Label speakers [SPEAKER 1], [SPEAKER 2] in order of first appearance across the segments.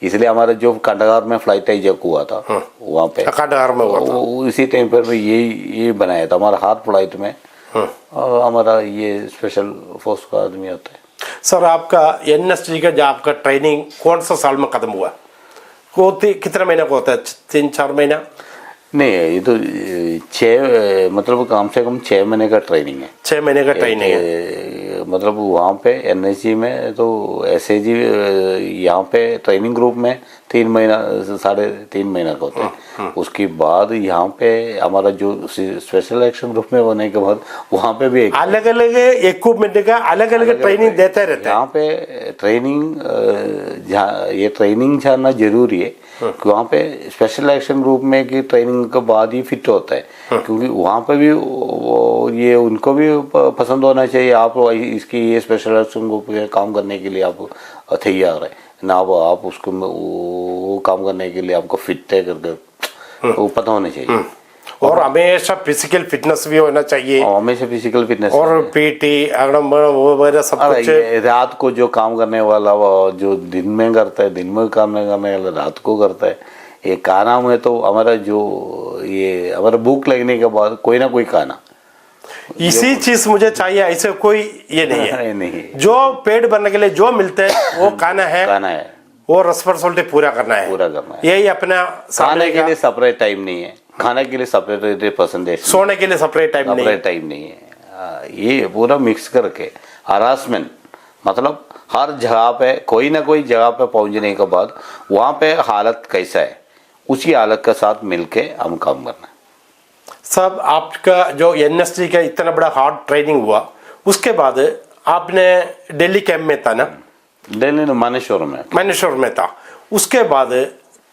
[SPEAKER 1] इसलिए हमारा जो कांडागार में फ्लाइट हाईजैक हुआ था वहाँ पे
[SPEAKER 2] कांडागार में हुआ था,
[SPEAKER 1] इसी टाइम पर ये बनाया था हमारा हाथ फ्लाइट में। और हमारा ये स्पेशल फोर्स का आदमी होता है।
[SPEAKER 2] सर आपका एनएसजी का जो आपका ट्रेनिंग कौन सा साल में खत्म हुआ? कितने महीने को होता है? 3-4 महीना?
[SPEAKER 1] नहीं, ये तो 6 मतलब कम से कम 6 महीने का ट्रेनिंग है।
[SPEAKER 2] 6 महीने का ट्रेनिंग है।
[SPEAKER 1] मतलब वहाँ पे एनएसजी में तो एसएजी यहाँ पे ट्रेनिंग ग्रुप में 3 महीना 3.5 महीना का होता है। उसके बाद यहाँ पे हमारा जो स्पेशल एक्शन ग्रुप में होने के बाद वहाँ पे भी
[SPEAKER 2] अलग अलग इक्विपमेंट का अलग अलग ट्रेनिंग देते रहते हैं।
[SPEAKER 1] यहाँ पे ट्रेनिंग ये ट्रेनिंग जानना जरूरी है कि वहाँ पे स्पेशल एक्शन ग्रुप में की ट्रेनिंग के बाद ही फिट होता है। क्योंकि वहाँ पे भी ये उनको भी पसंद होना चाहिए आप इसकी ये स्पेशल एक्शन ग्रुप में काम करने के लिए आप तैयार है ना, आप उसको वो काम करने के लिए आपको फिट है करके वो पता होना चाहिए।
[SPEAKER 2] और हमेशा फिजिकल फिटनेस भी होना चाहिए।
[SPEAKER 1] हमेशा फिजिकल फिटनेस
[SPEAKER 2] और पीटी वगैरह सब कुछ।
[SPEAKER 1] रात को जो काम करने वाला जो दिन में करता है, दिन में काम करने वाला रात को करता है। ये खाना में तो हमारा जो ये हमारा भूख लगने के बाद कोई ना कोई खाना
[SPEAKER 2] इसी चीज मुझे चाहिए, ऐसे कोई ये नहीं है।
[SPEAKER 1] नहीं,
[SPEAKER 2] जो पेट भरने के लिए जो मिलते हैं वो खाना है वो रिस्पांसिबिलिटी पूरा करना है। यही अपना
[SPEAKER 1] खाने के लिए सेपरेट टाइम नहीं है, खाने के लिए सेपरेट परसेंटेज,
[SPEAKER 2] सोने के लिए सेपरेट टाइम
[SPEAKER 1] नहीं है। ये पूरा मिक्स करके हरासमेंट मतलब हर जगह पे कोई ना कोई जगह पे पहुंचने के बाद वहाँ पे हालत कैसा है उसी हालत के साथ मिलके हम काम करना है।
[SPEAKER 2] सब आपका जो एनएसजी का इतना बड़ा हार्ड ट्रेनिंग हुआ उसके बाद आपने दिल्ली कैंप में था ना?
[SPEAKER 1] दिल्ली में मानेश्वर में
[SPEAKER 2] था। उसके बाद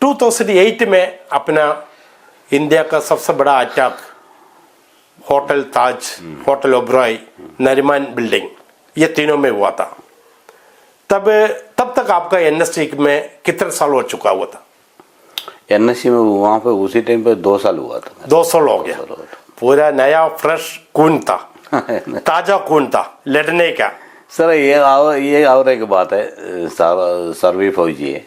[SPEAKER 2] 2008 में अपना इंडिया का सबसे बड़ा अटैक होटल ताज, होटल ओबरॉय, नरीमन बिल्डिंग, ये तीनों में हुआ था। तब तक आपका एनएसजी में कितने साल हो चुका हुआ था?
[SPEAKER 1] एनएसजी में वहाँ पे उसी टाइम पे 2 साल हुआ था।
[SPEAKER 2] 2 साल हो गया। पूरा नया फ्रेश खून था, ताजा खून था लड़ने का।
[SPEAKER 1] सर ये और एक बात है, सर्वी फौजी है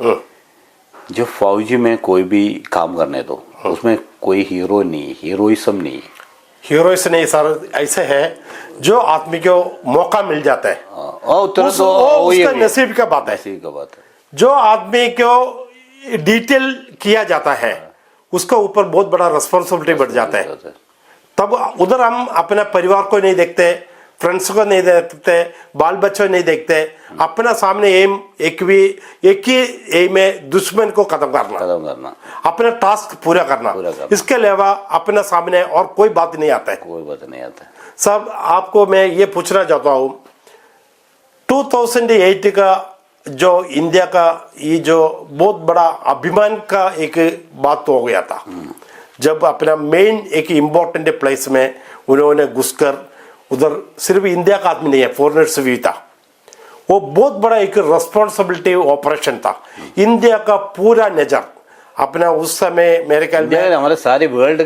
[SPEAKER 1] जो फौजी में कोई भी काम करने दो उसमें कोई हीरो नहीं, हीरोइज्म नहीं है।
[SPEAKER 2] हीरोइज्म नहीं सर, ऐसे है जो आदमी को मौका मिल जाता है उसका नसीब का बात है। जो आदमी को डिटेल किया जाता है उसका ऊपर बहुत बड़ा रिस्पांसिबिलिटी बढ़ जाता है। तब उधर हम अपना परिवार को नहीं देखते, फ्रेंड्स को नहीं देखते, बाल बच्चों नहीं देखते। अपना सामने एम एक ही एम है, दुश्मन को खत्म करना, अपना टास्क पूरा करना। इसके अलावा अपना सामने और कोई बात नहीं आता है। सब आपको मैं ये पूछना चाहता हूँ 2008 का जो इंडिया का ये जो बहुत बड़ा अभिमान का एक बात तो हो गया था जब अपना मेन एक इम्पोर्टेंट प्लेस में उन्होंने घुसकर उधर सिर्फ इंडिया का आदमी नहीं है, फॉरेनर्स भी था। वो बहुत बड़ा एक रिस्पॉन्सिबिलिटी ऑपरेशन था। इंडिया का पूरा नजर अपना उस समय मेरे ख्याल में
[SPEAKER 1] हमारे सारे वर्ल्ड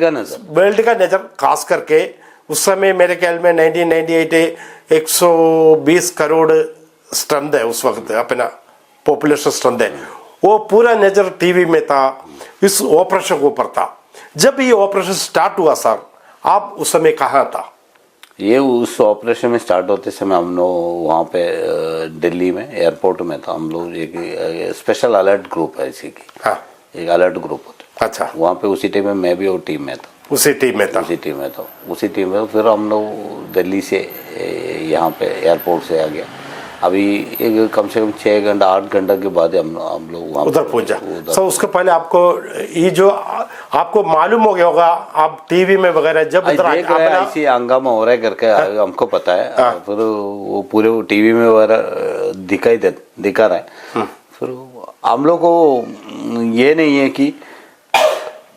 [SPEAKER 1] का नजर
[SPEAKER 2] खास करके उस समय मेरे ख्याल में 1998 120 करोड़ स्ट्रेंथ है उस वक्त, अपना पॉपुलेशन स्ट्रेंथ है। वो पूरा नजर टीवी में था, इस ऑपरेशन के ऊपर था। जब ये ऑपरेशन स्टार्ट हुआ सर, आप उस समय कहाँ था?
[SPEAKER 1] ये उस ऑपरेशन में स्टार्ट होते समय हम लोग वहाँ पे दिल्ली में एयरपोर्ट में था। हम लोग एक स्पेशल अलर्ट ग्रुप है इसी की। हाँ। एक अलर्ट ग्रुप होता है। अच्छा। वहाँ पे उसी टाइम में मैं भी वो टीम में था। उसी टीम में फिर हम लोग दिल्ली से यहाँ पे एयरपोर्ट से आ गया। अभी एक कम से कम 6 घंटा 8 घंटा के बाद हम लोग वहाँ
[SPEAKER 2] उधर पहुंचा। सर उसके पहले आपको ये जो आपको मालूम हो गया होगा, आप टीवी में वगैरह जब उधर
[SPEAKER 1] ऐसी हंगामा हो रहा है करके हमको पता है। फिर वो पूरे टीवी में वगैरह दिखा रहा है। फिर हम लोग को ये नहीं है कि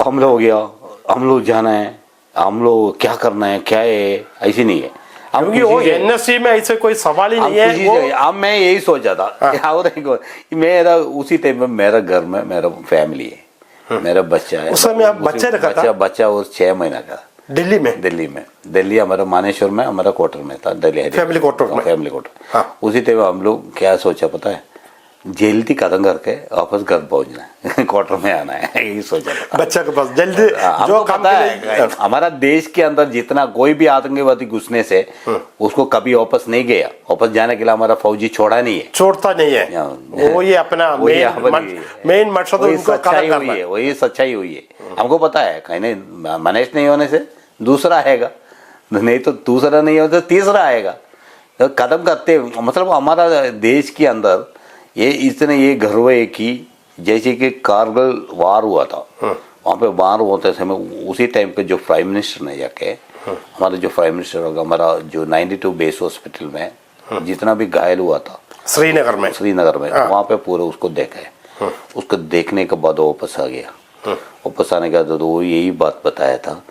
[SPEAKER 1] हम लोग हो गया, हम लोग जाना है, हम लोग क्या करना है, क्या है, ऐसी नहीं है।
[SPEAKER 2] क्योंकि वो एनएससी में ऐसे कोई सवाल ही नहीं है।
[SPEAKER 1] अब मैं यही सोचा था मेरा उसी टाइम में मेरा घर में मेरा फैमिली है, मेरा बच्चा है।
[SPEAKER 2] उस समय आप बच्चे रखा था?
[SPEAKER 1] बच्चा वो 6 महीना का दिल्ली हमारा मानेश्वर में हमारा क्वार्टर में था, दिल्ली
[SPEAKER 2] फैमिली क्वार्टर।
[SPEAKER 1] उसी टाइम हम लोग क्या सोचा पता है, जल्दी खत्म करके वापस घर पहुंचना है क्वार्टर में आना है, यही सोचा था
[SPEAKER 2] बच्चा के पास जल्दी
[SPEAKER 1] जो काम है। हमारा देश के अंदर जितना कोई भी आतंकवादी घुसने से उसको कभी वापस नहीं गया, वापस जाने के लिए हमारा फौजी छोड़ा नहीं है,
[SPEAKER 2] छोड़ता नहीं है। वो ये अपना मेन मकसद उनको
[SPEAKER 1] सच्चाई हुई है, वही सच्चाई हुई है। हमको पता है कहीं नहीं मैनेज नहीं होने से दूसरा आएगा, नहीं तो दूसरा नहीं होता तो तीसरा आएगा। तो कदम करते मतलब हमारा देश के अंदर ये इतने ये गर्व है कि जैसे कि कारगिल वार हुआ था, वहाँ पे वार होते समय उसी टाइम पे जो प्राइम मिनिस्टर ने जाके हमारा जो प्राइम मिनिस्टर होगा हमारा जो 92 बेस हॉस्पिटल में जितना भी घायल हुआ था श्रीनगर में वहाँ पे पूरे उसको देखा है। उसको देखने के बाद वापस आ गया, वापस आने के बाद तो वो यही बात बताया था,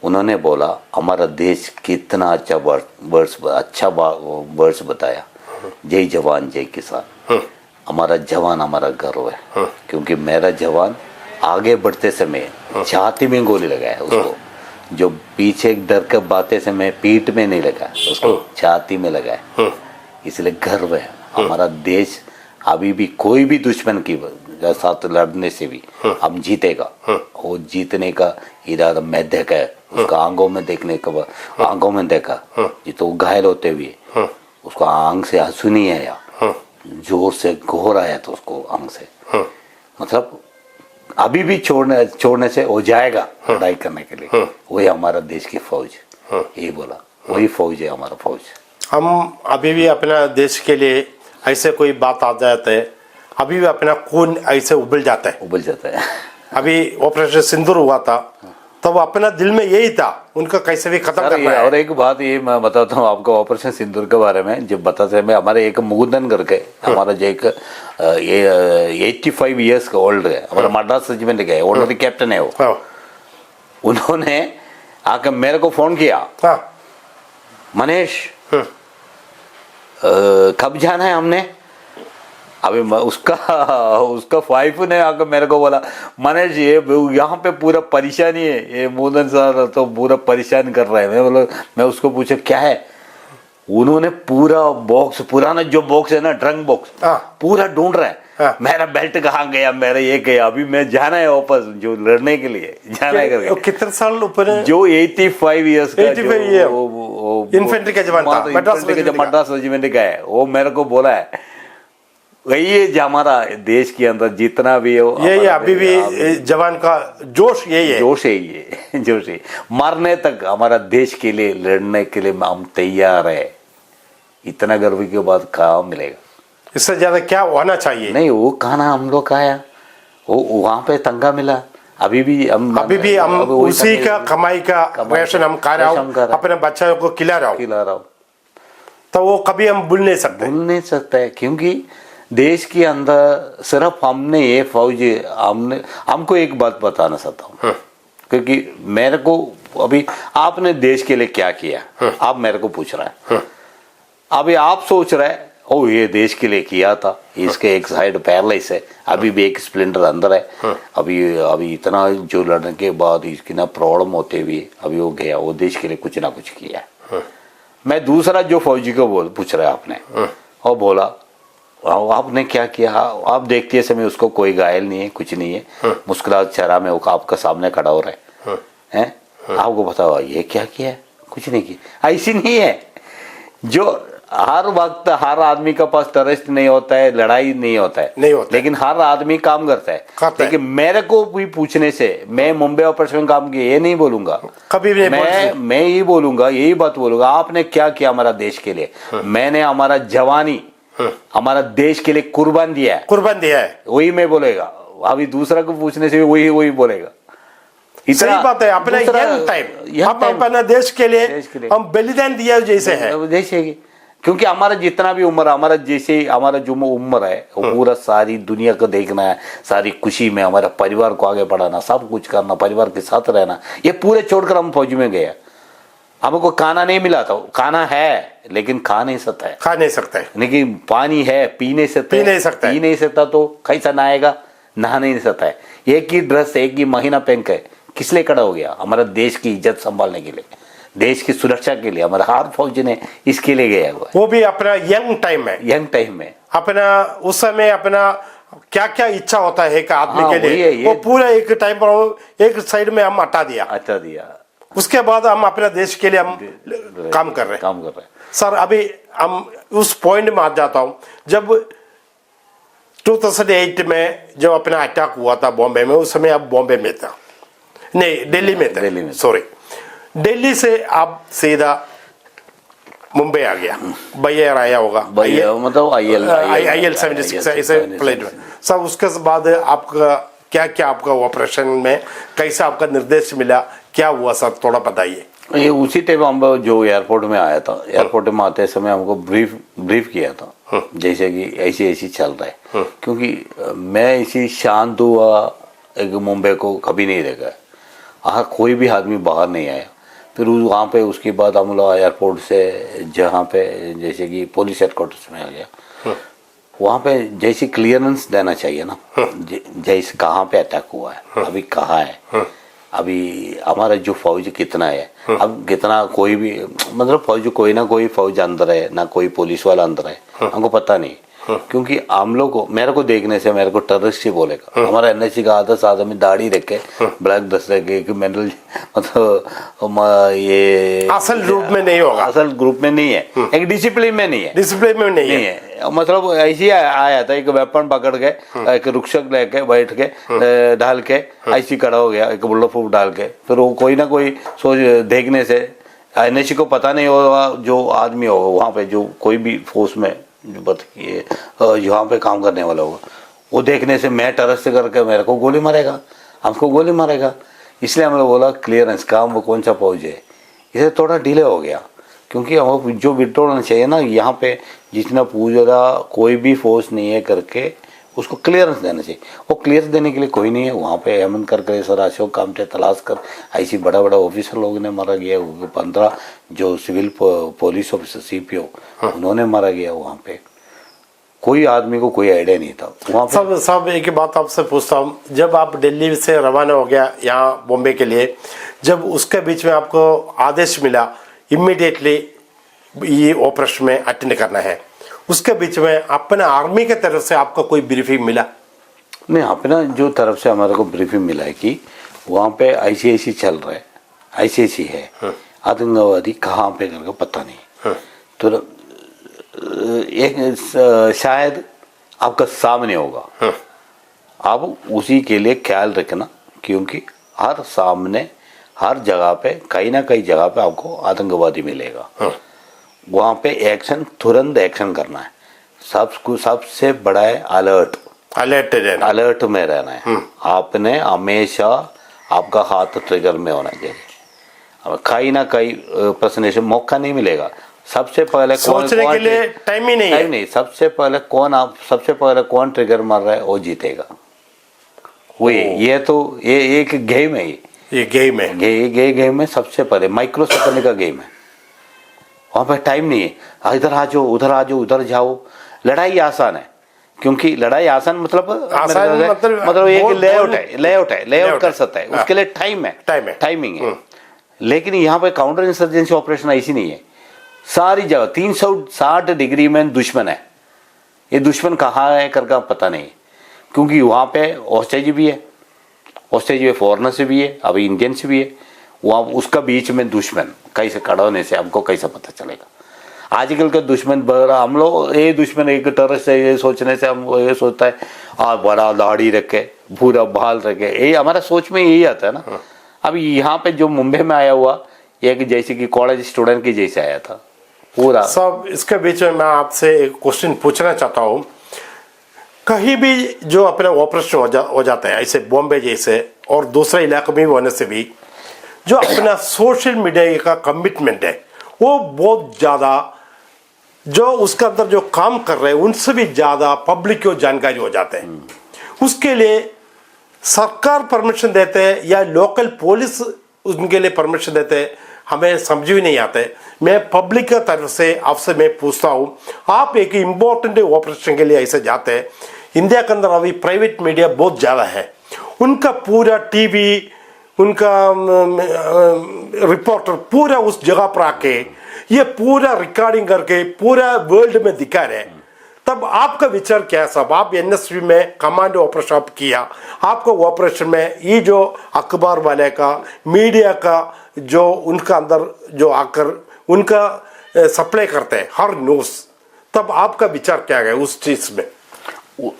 [SPEAKER 1] उन्होंने बोला हमारा देश कितना अच्छा वर्ड्स बताया, जय जवान जय किसान। हमारा जवान हमारा गर्व है, क्योंकि मेरा जवान आगे बढ़ते समय छाती में गोली लगाया उसको, जो पीछे डर के बातें समय पीठ में नहीं लगा, उसको छाती में लगाया, इसलिए गर्व है। हमारा देश अभी भी कोई भी दुश्मन की साथ लड़ने से भी हम जीतेगा, वो जीतने का इरादा मैं देखा है, उसका आंखों में देखने का आंखों में देखा, ये तो घायल होते हुए उसको आंख से आंसू नहीं आया, जोर से घोर आया तो उसको आंख से, मतलब अभी भी छोड़ने से हो जाएगा लड़ाई करने के लिए। वही हमारा देश की फौज, यही बोला, वही फौज है हमारा फौज।
[SPEAKER 2] हम अभी भी अपना देश के लिए ऐसे कोई बात आ जाते है, अभी भी अपना खून ऐसे उबल जाता है। अभी ऑपरेशन सिंदूर हुआ था तब अपना दिल में यही था उनका कैसे भी खत्म करना है।
[SPEAKER 1] और एक बात ये मैं बताता हूँ आपको ऑपरेशन सिंदूर के बारे में, जब बताते हैं हमारे एक मुगुंदन करके हमारा जो एक ये 85 ईयर्स का ओल्ड है, हमारा मद्रास रेजिमेंट का है, ऑलरेडी कैप्टन है वो, उन्होंने आकर मेरे को फोन किया, मनीष कब जाना है हमने। अभी उसका वाइफ ने आकर मेरे को बोला मनीष ये यहाँ पे पूरा परेशानी है, ये मोदन सर तो पूरा परेशान कर रहे हैं। मैं उसको पूछा क्या है, उन्होंने पूरा बॉक्स, पुराना जो बॉक्स है ना ट्रंक बॉक्स पूरा ढूंढ रहा है, मेरा बेल्ट कहाँ गया, मेरा ये गया, अभी मैं जाना है वापस जो लड़ने के लिए जाना है करके।
[SPEAKER 2] कितने साल ऊपर जो
[SPEAKER 1] 85 ईयर्स का
[SPEAKER 2] इन्फेंट्री का जवान था,
[SPEAKER 1] मद्रास रेजिमेंट का है, वो मेरे को बोला है वही हमारा देश के अंदर जितना भी
[SPEAKER 2] ये अभी भी जवान का जोश यही है,
[SPEAKER 1] मरने तक हमारा देश के लिए लड़ने के लिए हम तैयार है। इतना गर्व के बाद कहाँ मिलेगा,
[SPEAKER 2] इससे ज्यादा क्या होना चाहिए।
[SPEAKER 1] नहीं वो खाना हम लोग खाया, वो वहाँ पे तंगा मिला, अभी भी हम
[SPEAKER 2] उसी का कमाई का राशन हम खा रहा हूँ, अपने बच्चों को खिला रहा हूँ, तो वो कभी हम भूल नहीं सकते
[SPEAKER 1] क्योंकि देश के अंदर सिर्फ हमने ये फौज हमको एक बात बताना चाहता हूँ, क्योंकि मेरे को अभी आपने देश के लिए क्या किया आप मेरे को पूछ रहा है, अभी आप सोच रहे हैं ओ ये देश के लिए किया था, इसके एक साइड पैरलाइज है, अभी भी एक स्प्लिंटर अंदर है, अभी इतना जो लड़ने के बाद इसकी ना प्रॉब्लम होते हुए अभी वो गया, वो देश के लिए कुछ ना कुछ किया। मैं दूसरा जो फौजी को पूछ रहा है आपने, और बोला आपने क्या किया, आप देखते समय उसको कोई घायल नहीं है, कुछ नहीं है, मुस्कुराहट चेहरा में वो आपका सामने खड़ा हो रहा है, आपको बताओ ये क्या किया, कुछ नहीं किया। ऐसी नहीं है, जो हर वक्त हर आदमी के पास टरस्ट नहीं होता है, लड़ाई नहीं होता है, लेकिन हर आदमी काम करता है। लेकिन मेरे को भी पूछने से मैं मुंबई ऑपरेशन में काम किया ये नहीं बोलूंगा कभी भी, मैं यही बोलूंगा, यही बात बोलूंगा आपने क्या किया हमारा देश के लिए। मैंने हमारा जवानी हमारा देश के लिए कुर्बान दिया है, वही मैं बोलेगा। अभी दूसरा को पूछने से वही बोलेगा।
[SPEAKER 2] सही बात है, अपना यंग टाइम हम अपना देश के लिए हम बलिदान दिया जैसे है,
[SPEAKER 1] क्योंकि हमारा जितना भी उम्र, हमारा जैसे हमारा जो उम्र है वो पूरा सारी दुनिया को देखना है, सारी खुशी में हमारा परिवार को आगे बढ़ाना, सब कुछ करना, परिवार के साथ रहना, ये पूरे छोड़कर हम फौज में गए। हमको खाना नहीं मिला था, खाना है लेकिन खा नहीं सकता है, लेकिन पानी है पी नहीं सकता तो कैसा नहाएगा, नहा नहीं सकता है। एक ही ड्रेस एक ही महीना पहन के किस लिए खड़ा हो गया, हमारा देश की इज्जत संभालने के लिए, देश की सुरक्षा के लिए, हमारा हर फौज ने इसके लिए गया हुआ,
[SPEAKER 2] वो भी अपना यंग टाइम में अपना उस समय अपना क्या क्या इच्छा होता है एक आदमी के लिए, वो पूरा एक टाइम पर एक साइड में हम हटा दिया। उसके बाद हम अपने देश के लिए हम काम कर रहे हैं। सर अभी हम उस पॉइंट में आ जाता हूं, जब 2008 में जब अपना अटैक हुआ था बॉम्बे में, उस समय आप बॉम्बे में था, नहीं दिल्ली में था, सॉरी, दिल्ली से आप सीधा मुंबई आ गया, बाय आया होगा,
[SPEAKER 1] मतलब
[SPEAKER 2] IL 76 ऐसे प्लेन में। सर उसके बाद आपका क्या क्या आपका ऑपरेशन में कैसा आपका निर्देश मिला, क्या हुआ सर, थोड़ा बताइए।
[SPEAKER 1] ये उसी टाइम हम जो एयरपोर्ट में आया था, एयरपोर्ट में आते समय हमको ब्रीफ किया था, जैसे कि ऐसी चल रहा है, क्योंकि मैं ऐसी शांत हुआ एक मुंबई को कभी नहीं देखा, कोई भी आदमी बाहर नहीं आया। फिर वहाँ पे उसके बाद हम लोग एयरपोर्ट से जहाँ पे जैसे कि पुलिस हेडक्वार्टर्स में आ गया, वहाँ पे जैसी क्लियरेंस देना चाहिए ना, जैसे कहाँ पे अटैक हुआ है, अभी कहाँ है, अभी हमारा जो फौज कितना है, अब कितना कोई भी मतलब फौज कोई ना कोई फौज अंदर है ना, कोई पुलिस वाला अंदर है, हमको पता नहीं, क्योंकि हम लोग को मेरे को देखने से मेरे को टेररिस्ट ही बोलेगा। हमारा NSC का आधा साथ में दाढ़ी रखे, ब्लैक दस रखे, मेडल, मतलब ये
[SPEAKER 2] असल रूप में नहीं होगा,
[SPEAKER 1] असल ग्रुप में नहीं है, एक डिसिप्लिन में नहीं है,
[SPEAKER 2] डिसिप्लिन में नहीं है।
[SPEAKER 1] मतलब ऐसे ही आया था, एक वेपन पकड़ के, एक रुक्शक लेके बैठ के डाल के ऐसी खड़ा हो गया, एक बुल्लो फूफ डाल के, फिर वो कोई ना कोई सोच देखने से NSC को पता नहीं होगा, जो आदमी होगा वहाँ पे, जो कोई भी फोर्स में जो बताइए यहाँ पे काम करने वाला होगा, वो देखने से मैं टेररिस्ट करके मेरे को गोली मारेगा, हमको गोली मारेगा। इसलिए हमने बोला क्लियरेंस काम वो कौन सा फौज है, इसे थोड़ा डिले हो गया, क्योंकि हम जो विड्रॉल चाहिए ना, यहाँ पे जितना पूरा कोई भी फोर्स नहीं है करके उसको क्लियरेंस देना चाहिए। वो क्लियरेंस देने के लिए कोई नहीं है वहाँ पे। हेमंत करके सर, अशोक कामटे तलाश कर, ऐसी बड़ा बड़ा ऑफिसर लोग ने मारा गया, 15 जो सिविल पुलिस ऑफिसर CPO उन्होंने मारा गया वहाँ पे। कोई आदमी को कोई आइडिया नहीं था वहाँ पे।
[SPEAKER 2] सब एक बात आपसे पूछता हूँ, जब आप दिल्ली से रवाना हो गया यहाँ बॉम्बे के लिए, जब उसके बीच में आपको आदेश मिला इमीडिएटली ये ऑपरेशन में अटेंड करना है, उसके बीच में अपने आर्मी के तरफ से आपको कोई ब्रीफिंग मिला?
[SPEAKER 1] नहीं, अपना जो तरफ से हमारे को ब्रीफिंग मिला है कि वहाँ पे ऐसी चल रहा है, ऐसी है, आतंकवादी कहाँ पे करके पता नहीं, तो एक शायद आपका सामने होगा, आप उसी के लिए ख्याल रखना, क्योंकि हर सामने हर जगह पे कहीं ना कहीं जगह पे आपको आतंकवादी मिलेगा। वहाँ पे एक्शन, तुरंत एक्शन करना है। सबसे बड़ा है अलर्ट में रहना है। आपने हमेशा आपका हाथ ट्रिगर में होना चाहिए। अब कहीं ना कहीं प्रेजेंटेशन मौका नहीं मिलेगा। सबसे पहले
[SPEAKER 2] सोचने के लिए टाइम ही नहीं है।
[SPEAKER 1] सबसे पहले कौन ट्रिगर मार रहा है वो जीतेगा। ये तो ये एक गेम है,
[SPEAKER 2] ये
[SPEAKER 1] गेम है। सबसे पहले माइक्रो सेकंड का गेम है। वहाँ पर टाइम नहीं है, इधर आ जाओ, उधर आ जाओ, उधर जाओ। लड़ाई आसान है, क्योंकि लड़ाई आसान मतलब एक लेआउट कर सकता है, उसके लिए टाइमिंग है। लेकिन यहाँ पे काउंटर इंसर्जेंसी ऑपरेशन ऐसी नहीं है। सारी जगह 360 डिग्री में दुश्मन है। ये दुश्मन कहाँ है करके पता नहीं, क्योंकि वहाँ पे हॉस्टेज भी है, फॉरेनर से भी है, अभी इंडियन से भी है। वहाँ उसका बीच में दुश्मन कैसे खड़ा होने से हमको कैसे पता चलेगा। आजकल का दुश्मन हम लोग ये दुश्मन एक तरह से ये सोचने से हम ये सोचता है बड़ा दाढ़ी रखे, पूरा बाल रखे, ये हमारा सोच में यही आता है ना। अभी यहाँ पे जो मुंबई में आया हुआ एक जैसे कि कॉलेज स्टूडेंट की जैसे आया था पूरा
[SPEAKER 2] सब। इसके बीच में मैं आपसे एक क्वेश्चन पूछना चाहता हूँ, कहीं भी जो अपने ऑपरेशन हो जाता है ऐसे बॉम्बे जैसे और दूसरे इलाके में होने से भी, जो अपना सोशल मीडिया का कमिटमेंट है वो बहुत ज़्यादा, जो उसके अंदर जो काम कर रहे हैं उनसे भी ज़्यादा पब्लिक को जानकारी हो जाते हैं। उसके लिए सरकार परमिशन देते हैं या लोकल पुलिस उनके लिए परमिशन देते हैं, हमें समझ भी नहीं आते। मैं पब्लिक की तरफ से आपसे मैं पूछता हूँ, आप एक इम्पोर्टेंट ऑपरेशन के लिए ऐसे जाते हैं, इंडिया के अंदर अभी प्राइवेट मीडिया बहुत ज़्यादा है, उनका पूरा टीवी, उनका रिपोर्टर पूरा उस जगह पर आके ये पूरा रिकॉर्डिंग करके पूरा वर्ल्ड में दिखा रहे, तब आपका विचार क्या है साहब? आप एनएसवी में कमांड ऑपरेशन आप किया, आपको ऑपरेशन में ये जो अखबार वाले का, मीडिया का जो उनका अंदर जो आकर उनका सप्लाई करते हैं हर न्यूज़, तब आपका विचार क्या है उस चीज़ में?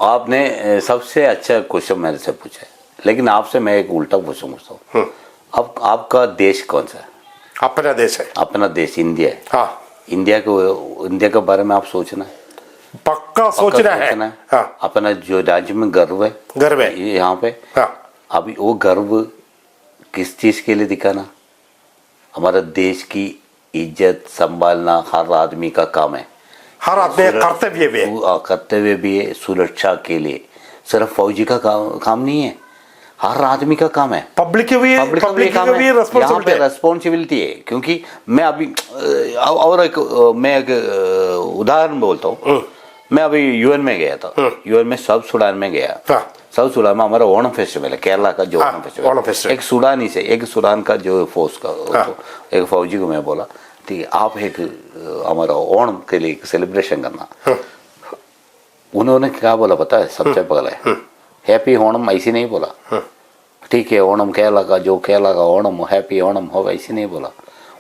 [SPEAKER 1] आपने सबसे अच्छा क्वेश्चन मेरे से पूछा है, लेकिन आपसे मैं एक उल्टा पूछूंगा। अब आपका देश कौन सा है?
[SPEAKER 2] अपना देश है।
[SPEAKER 1] अपना देश इंडिया है।
[SPEAKER 2] हाँ,
[SPEAKER 1] इंडिया के बारे में आप सोचना है,
[SPEAKER 2] पक्का सोचना है। हाँ,
[SPEAKER 1] अपना जो राज्य में गर्व है यहाँ पे।
[SPEAKER 2] हाँ,
[SPEAKER 1] अभी वो गर्व किस चीज के लिए दिखाना? हमारा देश की इज्जत संभालना हर आदमी का काम है,
[SPEAKER 2] हर आदमी
[SPEAKER 1] कर्तव्य भी है। सुरक्षा के लिए सिर्फ फौजी का काम नहीं है, हर आदमी का काम है।
[SPEAKER 2] पब्लिक की भी
[SPEAKER 1] रेस्पॉन्सिबिलिटी है। क्योंकि मैं अभी और मैं एक उदाहरण बोलता हूँ। मैं अभी यूएन में गया था, यूएन में साउथ सुडान में गया। साउथ सुडान में हमारा ओणम फेस्टिवल है, केरला का जो ओणम फेस्टिवल। एक सुडानी से, एक सुडान का जो फोर्स का एक फौजी को मैं बोला, ठीक है आप एक हमारा ओणम के लिए सेलिब्रेशन करना। उन्होंने क्या बोला पता है? सबसे पहले हैप्पी ओणम ऐसे नहीं बोला, ठीक है ओणम केरला का, जो केरला का ओणम हैप्पी ओणम हो, ऐसे नहीं बोला।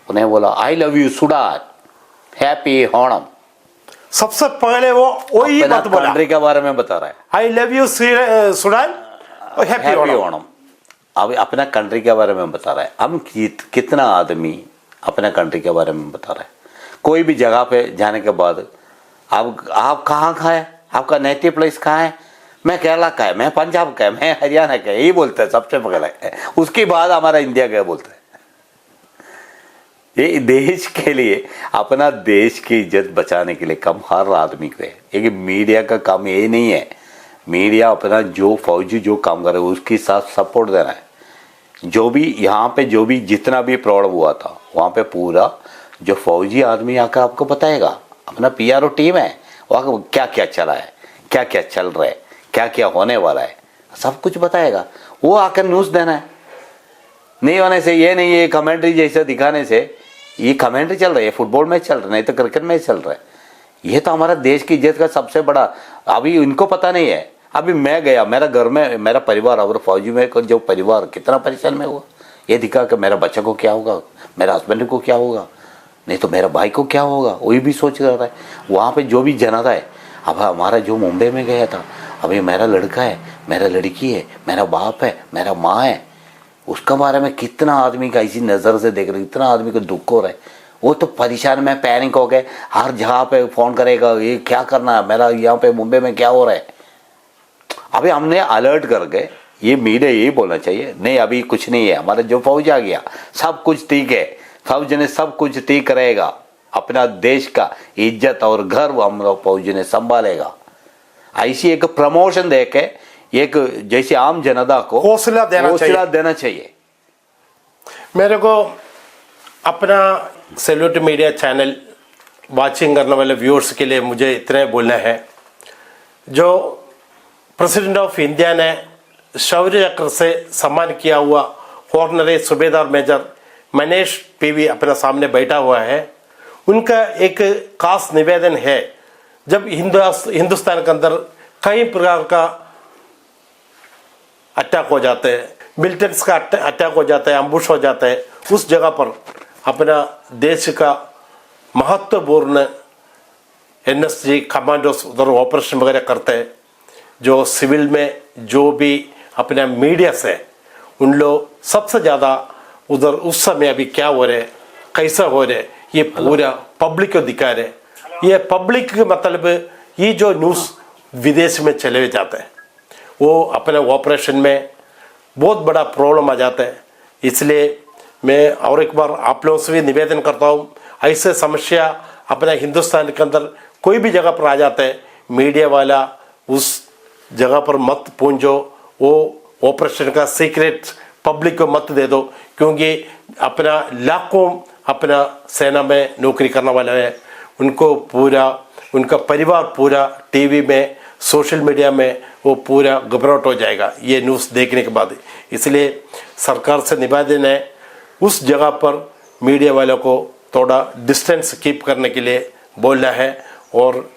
[SPEAKER 1] उन्हें बोला I love you Sudan, happy Onam.
[SPEAKER 2] सबसे पहले वो वही बात बोला,
[SPEAKER 1] कंट्री के बारे में बता रहा है,
[SPEAKER 2] I love you Sudan, happy
[SPEAKER 1] Onam. अब अपना कंट्री के बारे में बता रहा है। हम कितना आदमी अपना कंट्री के बारे में बता रहा है। कोई भी जगह पे जाने के बाद आप कहाँ का है, आपका नेटिव प्लेस कहाँ है? मैं केरला का है, मैं पंजाब का है, मैं हरियाणा का है, यही बोलते हैं सबसे पहले। उसके बाद हमारा इंडिया का बोलते हैं। ये देश के लिए, अपना देश की इज्जत बचाने के लिए काम हर आदमी को है। ये मीडिया का काम ये नहीं है। मीडिया अपना जो फौजी जो काम करे उसके साथ सपोर्ट देना है। जो भी यहाँ पे जो भी जितना भी प्रॉब्लम हुआ था वहाँ पे पूरा जो फौजी आदमी आकर आपको बताएगा। अपना पीआरओ टीम है, वहाँ क्या क्या चला है, क्या क्या चल रहा है, क्या क्या होने वाला है, सब कुछ बताएगा। वो आकर न्यूज़ देना है। नहीं होने से ये नहीं है कमेंट्री जैसे दिखाने से। ये कमेंट्री चल रही है, फुटबॉल मैच चल रहा है, नहीं तो क्रिकेट मैच चल रहा है। ये तो हमारा देश की इज्जत का सबसे बड़ा, अभी इनको पता नहीं है। अभी मैं गया, मेरा घर में मेरा परिवार और फौजी में जो परिवार कितना परेशान में हुआ, ये दिखा कि मेरा बच्चा को क्या होगा, मेरा हस्बैंड को क्या होगा, नहीं तो मेरा भाई को क्या होगा, वही भी सोच रहा है। वहाँ पे जो भी जनता है, अब हमारा जो मुंबई में गया था, अभी मेरा लड़का है, मेरा लड़की है, मेरा बाप है, मेरा माँ है, उसका बारे में कितना आदमी का इसी नज़र से देख रहे, इतना आदमी को दुख हो रहा है। वो तो परेशान में पैनिक हो गए, हर जगह पे फ़ोन करेगा, ये क्या करना है, मेरा यहाँ पे मुंबई में क्या हो रहा है। अभी हमने अलर्ट करके ये मीडिया यही बोलना चाहिए, नहीं अभी कुछ नहीं है, हमारा जो फौज आ गया सब कुछ ठीक है, फौज ने सब कुछ ठीक रहेगा, अपना देश का इज्जत और गर्व हम लोग फौज ने संभालेगा। ऐसी एक प्रमोशन देके एक जैसे आम जनता को
[SPEAKER 2] हौसला देना चाहिए। मेरे को अपना सैल्यूट मीडिया चैनल वाचिंग करने वाले व्यूअर्स के लिए मुझे इतने बोलना है, जो प्रेसिडेंट ऑफ इंडिया ने शौर्य चक्र से सम्मान किया हुआ ऑनरेरी सूबेदार मेजर मनीष पीवी अपने सामने बैठा हुआ है, उनका एक खास निवेदन है। जब हिंदुस्तान के अंदर कई प्रकार का अटैक हो जाते हैं, मिलिटेंट्स का अटैक हो जाता है, अम्बुश हो जाता है, उस जगह पर अपना देश का महत्वपूर्ण एनएसजी कमांडोस उधर ऑपरेशन वगैरह करते हैं। जो सिविल में जो भी अपने मीडिया से उन लोग सबसे ज़्यादा उधर उस समय अभी क्या हो रहे, कैसा हो रहे, ये पूरा पब्लिक को दिखा रहे। ये पब्लिक के मतलब ये जो न्यूज़ विदेश में चले जाते हैं, वो अपने ऑपरेशन में बहुत बड़ा प्रॉब्लम आ जाता है। इसलिए मैं और एक बार आप लोगों से भी निवेदन करता हूँ, ऐसे समस्या अपने हिंदुस्तान के अंदर कोई भी जगह पर आ जाता है, मीडिया वाला उस जगह पर मत पहुँचो, वो ऑपरेशन का सीक्रेट पब्लिक को मत दे दो, क्योंकि अपना लाखों अपना सेना में नौकरी करने वाले हैं, उनको पूरा उनका परिवार पूरा टीवी में सोशल मीडिया में वो पूरा घबराहट हो जाएगा ये न्यूज़ देखने के बाद। इसलिए सरकार से निवेदन है उस जगह पर मीडिया वालों को थोड़ा डिस्टेंस कीप करने के लिए बोलना है, और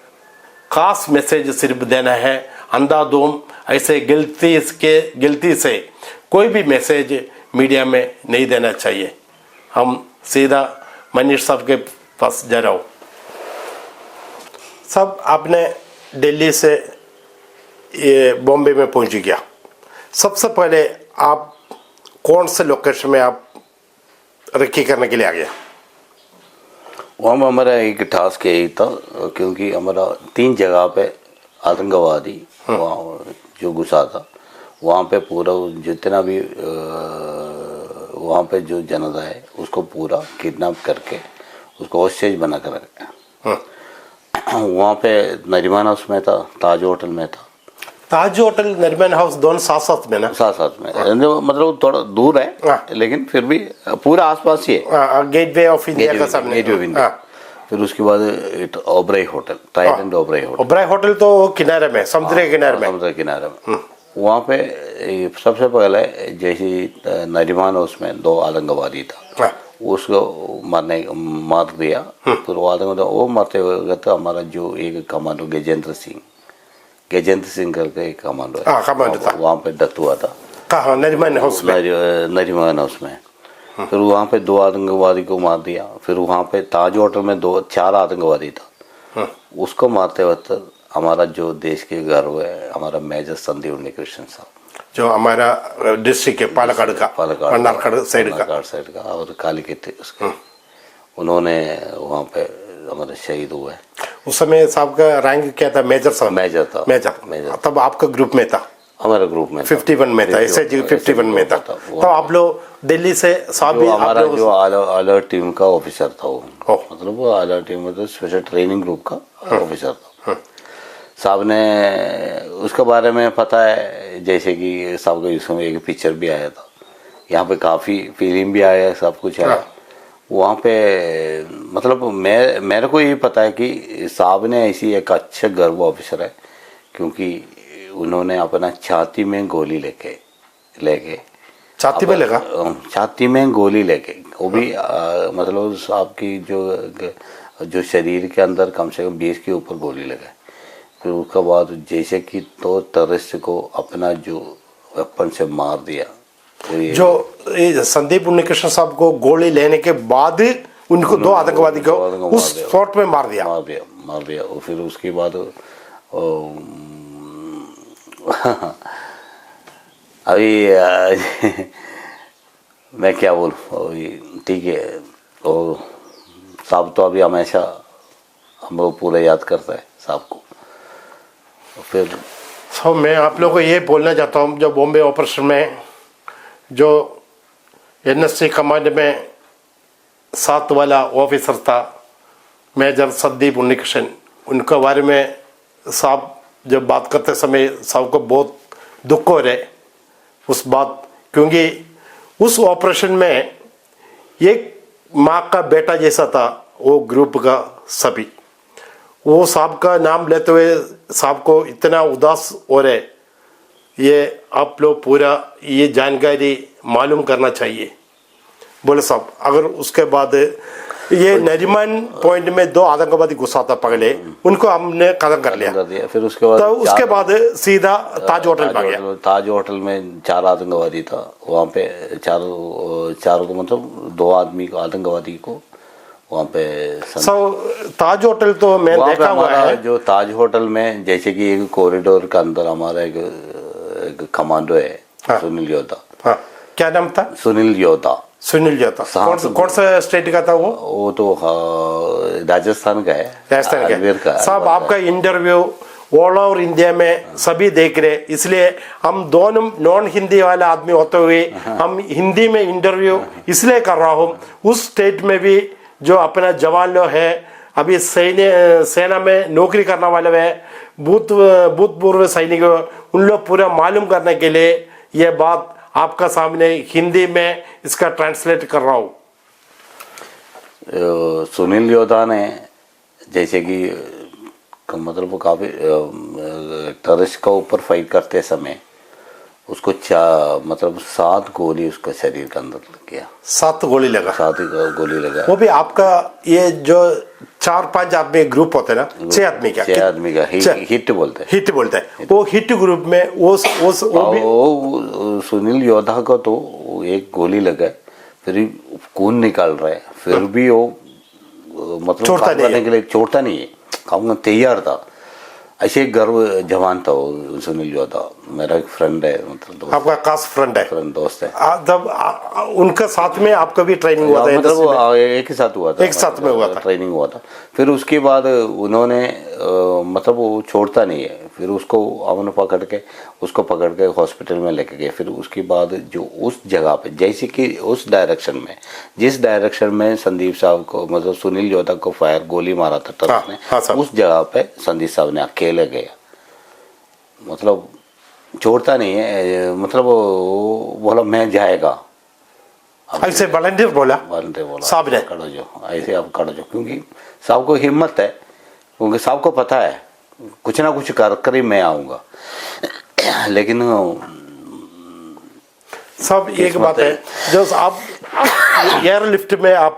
[SPEAKER 2] खास मैसेज सिर्फ देना है। अंधाधुंध ऐसे गलती से कोई भी मैसेज मीडिया में नहीं देना चाहिए। हम सीधा मनीष साहब के पास जा रहा हूँ। सब आपने दिल्ली से ये बॉम्बे में पहुंच गया। सबसे पहले आप कौन से लोकेशन में आप रेकी करने के लिए आ गया?
[SPEAKER 1] वहाँ में हमारा एक टास्क यही था, क्योंकि हमारा 3 जगह पे आतंकवादी वहाँ जो घुसा था, वहाँ पे पूरा जितना भी वहाँ पे जो जनता है उसको पूरा किडनैप करके उसको हॉस्टेज बना कर रखा। वहाँ पे नरीमान हाउस में था, ताज होटल में था।
[SPEAKER 2] ताज होटल नरीमान हाउस दोनों साथ साथ में ना? साथ
[SPEAKER 1] साथ में, मतलब थोड़ा दूर है लेकिन फिर भी पूरा आसपास ही है।
[SPEAKER 2] गेटवे ऑफ इंडिया का सामने।
[SPEAKER 1] Gateway of India. फिर उसके बाद Oberoi hotel, Trident Oberoi hotel.
[SPEAKER 2] Oberoi hotel तो किनारे में, समुद्र के किनारे में।
[SPEAKER 1] समुद्र किनारे में। वहाँ पे सबसे पहले जैसे नरीमान हाउस में 2 आतंकवादी था, उसको मार दिया। फिर वो आतंकवादी वो मारते हुए तो हमारा जो एक कमांडो गजेंद्र सिंह करके एक कमांडो है, वहाँ पे डेथ हुआ था।
[SPEAKER 2] कहाँ? नरीमान हाउस में।
[SPEAKER 1] नरीमान हाउस में। फिर वहाँ पे 2 आतंकवादी को मार दिया। फिर वहाँ पे ताज होटल में 4 आतंकवादी था, उसको मारते वक्त हमारा जो देश के गर्व है, हमारा मेजर संदीप उन्नीकृष्ण साहब, जो
[SPEAKER 2] हमारा डिस्ट्रिक्ट है पालक्काड़ साइड
[SPEAKER 1] का और कालीकेट उसके, उन्होंने वहाँ पे हमारे शहीद हुए।
[SPEAKER 2] उस समय साहब का रैंक क्या था? मेजर साहब?
[SPEAKER 1] मेजर।
[SPEAKER 2] तब आपका ग्रुप में था?
[SPEAKER 1] हमारा ग्रुप में
[SPEAKER 2] 51 में था, SIG 51 में था। तो आप लोग दिल्ली से साहब भी
[SPEAKER 1] हमारा जो अलर्ट टीम का ऑफिसर था वो, मतलब वो अलर्ट टीम में स्पेशल ट्रेनिंग ग्रुप का ऑफिसर था। साहब ने उसके बारे में पता है, जैसे कि साहब का इसमें एक पिक्चर भी आया था, यहाँ पे काफ़ी फिल्म भी आया, सब कुछ आया वहाँ पे। मतलब मेरे को ये पता है कि साहब ने ऐसी एक अच्छा गर्व ऑफिसर है, क्योंकि उन्होंने अपना छाती में गोली लेके छाती में गोली लेके वो भी मतलब आपकी जो शरीर के अंदर कम से कम 20 के ऊपर गोली लगे। फिर उसके बाद जैसे कि तो टेररिस्ट को अपना जो वेपन से मार दिया।
[SPEAKER 2] जो संदीप उन्नीकृष्ण साहब को गोली लेने के बाद उनको 2 आतंकवादी को उस स्पॉट में मार दिया।
[SPEAKER 1] और फिर उसके बाद अभी मैं क्या बोलूँ, ठीक है। और साहब तो अभी हमेशा हम लोग पूरा याद करते हैं साहब को। फिर
[SPEAKER 2] मैं आप लोगों को ये बोलना चाहता हूँ, जो बॉम्बे ऑपरेशन में जो NSC कमांड में 7 वाला ऑफिसर था मेजर संदीप उन्नीकृष्ण, उनके बारे में साहब जब बात करते समय साहब को बहुत दुख हो रहे उस बात, क्योंकि उस ऑपरेशन में एक माँ का बेटा जैसा था वो ग्रुप का सभी। वो साहब का नाम लेते हुए साहब को इतना उदास हो रहे, ये आप लोग पूरा ये जानकारी मालूम करना चाहिए। बोले साहब, अगर उसके बाद ये नरीमान पॉइंट में 2 आतंकवादी घुसा था पहले, उनको हमने खत्म कर लिया।
[SPEAKER 1] फिर उसके बाद
[SPEAKER 2] सीधा ताज होटल में गया।
[SPEAKER 1] ताज होटल में 4 आतंकवादी था वहाँ पे, चारों को मतलब 2 आदमी को आतंकवादी को वहाँ पे
[SPEAKER 2] ताज होटल तो मैं देखा हुआ है।
[SPEAKER 1] जो ताज होटल में जैसे कि एक कॉरिडोर के अंदर हमारा एक कमांडो है, सुनील योद्धा।
[SPEAKER 2] क्या नाम था?
[SPEAKER 1] सुनील योद्धा।
[SPEAKER 2] कौन सा स्टेट का था वो
[SPEAKER 1] तो राजस्थान का है।
[SPEAKER 2] राजस्थान का। साहब आपका इंटरव्यू ऑल ओवर इंडिया में सभी देख रहे, इसलिए हम दोनों नॉन हिंदी वाले आदमी होते हुए हम हिंदी में इंटरव्यू इसलिए कर रहा हूँ। उस स्टेट में भी जो अपना जवान लोग है, अभी सेना में नौकरी करने वाले है, भूतपूर्व सैनिक, उन लोग पूरा मालूम करने के लिए ये बात आपका सामने हिंदी में इसका ट्रांसलेट कर रहा हूँ।
[SPEAKER 1] सुनील योद्धा ने जैसे कि मतलब वो काफ़ी टेररिस्ट का ऊपर फाइट करते समय उसको मतलब 7 गोली उसका शरीर के अंदर लग गया।
[SPEAKER 2] 7 गोली लगा?
[SPEAKER 1] 7 गोली लगा।
[SPEAKER 2] वो भी आपका ये जो 4-5 आदमी ग्रुप होते हैं ना, 6 आदमी का?
[SPEAKER 1] 6 आदमी का हिट बोलते हैं।
[SPEAKER 2] हिट बोलते हैं। वो हिट ग्रुप में वो
[SPEAKER 1] सुनील योद्धा को तो एक गोली लगा, फिर खून निकाल रहा है, फिर भी वो मतलब
[SPEAKER 2] छोड़ता
[SPEAKER 1] काम करने के लिए छोड़ता नहीं है, काम करने तैयार था। ऐसे एक गर्व जवान था वो सुनील योद्धा। मेरा एक फ्रेंड है, मतलब
[SPEAKER 2] आपका खास फ्रेंड है?
[SPEAKER 1] फ्रेंड दोस्त है।
[SPEAKER 2] जब उनका साथ में आपका भी ट्रेनिंग हुआ था?
[SPEAKER 1] मतलब एक ही साथ हुआ था,
[SPEAKER 2] एक साथ में हुआ था,
[SPEAKER 1] ट्रेनिंग हुआ था। फिर उसके बाद उन्होंने मतलब वो छोड़ता नहीं है, फिर उसको हमने पकड़ के हॉस्पिटल में लेके गए। फिर उसके बाद जो उस जगह पे, जैसे कि उस डायरेक्शन में, जिस डायरेक्शन में संदीप साहब को, मतलब सुनील योद्धा को गोली मारा था ट्रक ने, उस जगह पे संदीप साहब ने अकेले गया, मतलब छोड़ता नहीं है, मतलब वो बोला मैं जाएगा।
[SPEAKER 2] ऐसे वॉलंटियर बोला साहब ने,
[SPEAKER 1] करो जो, ऐसे आप करो जो, क्योंकि साहब को हिम्मत है, क्योंकि साहब को पता है कुछ ना कुछ कर ही मैं आऊँगा। लेकिन
[SPEAKER 2] सब एक बात है, जो आप एयरलिफ्ट में आप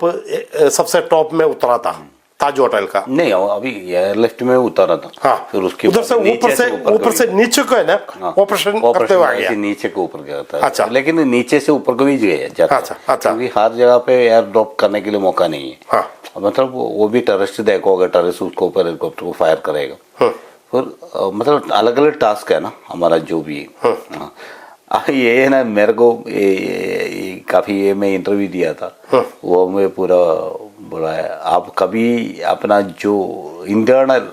[SPEAKER 2] सबसे टॉप में उतरा था ताज होटल का?
[SPEAKER 1] नहीं, अभी एयरलिफ्ट में उतरा था।
[SPEAKER 2] हाँ,
[SPEAKER 1] फिर उसके
[SPEAKER 2] उधर से ऊपर से नीचे को है ना, ऑपरेशन करते हुए आ गया।
[SPEAKER 1] नीचे के ऊपर गया था।
[SPEAKER 2] अच्छा।
[SPEAKER 1] लेकिन नीचे से ऊपर को भी गया।
[SPEAKER 2] अच्छा।
[SPEAKER 1] क्योंकि हर जगह पे एयर ड्रॉप करने के लिए मौका नहीं है।
[SPEAKER 2] हाँ।
[SPEAKER 1] मतलब वो भी टेररिस्ट देखोगे, टेररिस्ट उसके ऊपर हेलीकॉप्टर को फायर करेगा। फिर मतलब अलग अलग टास्क है ना हमारा जो भी। ये है ना, मेरे को काफी ये मैं इंटरव्यू दिया था, वो मैं पूरा बोला है, आप कभी अपना जो इंटरनल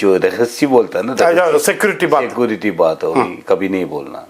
[SPEAKER 1] जो रहस्य बोलता है ना,
[SPEAKER 2] सिक्योरिटी बात
[SPEAKER 1] हो, कभी नहीं बोलना।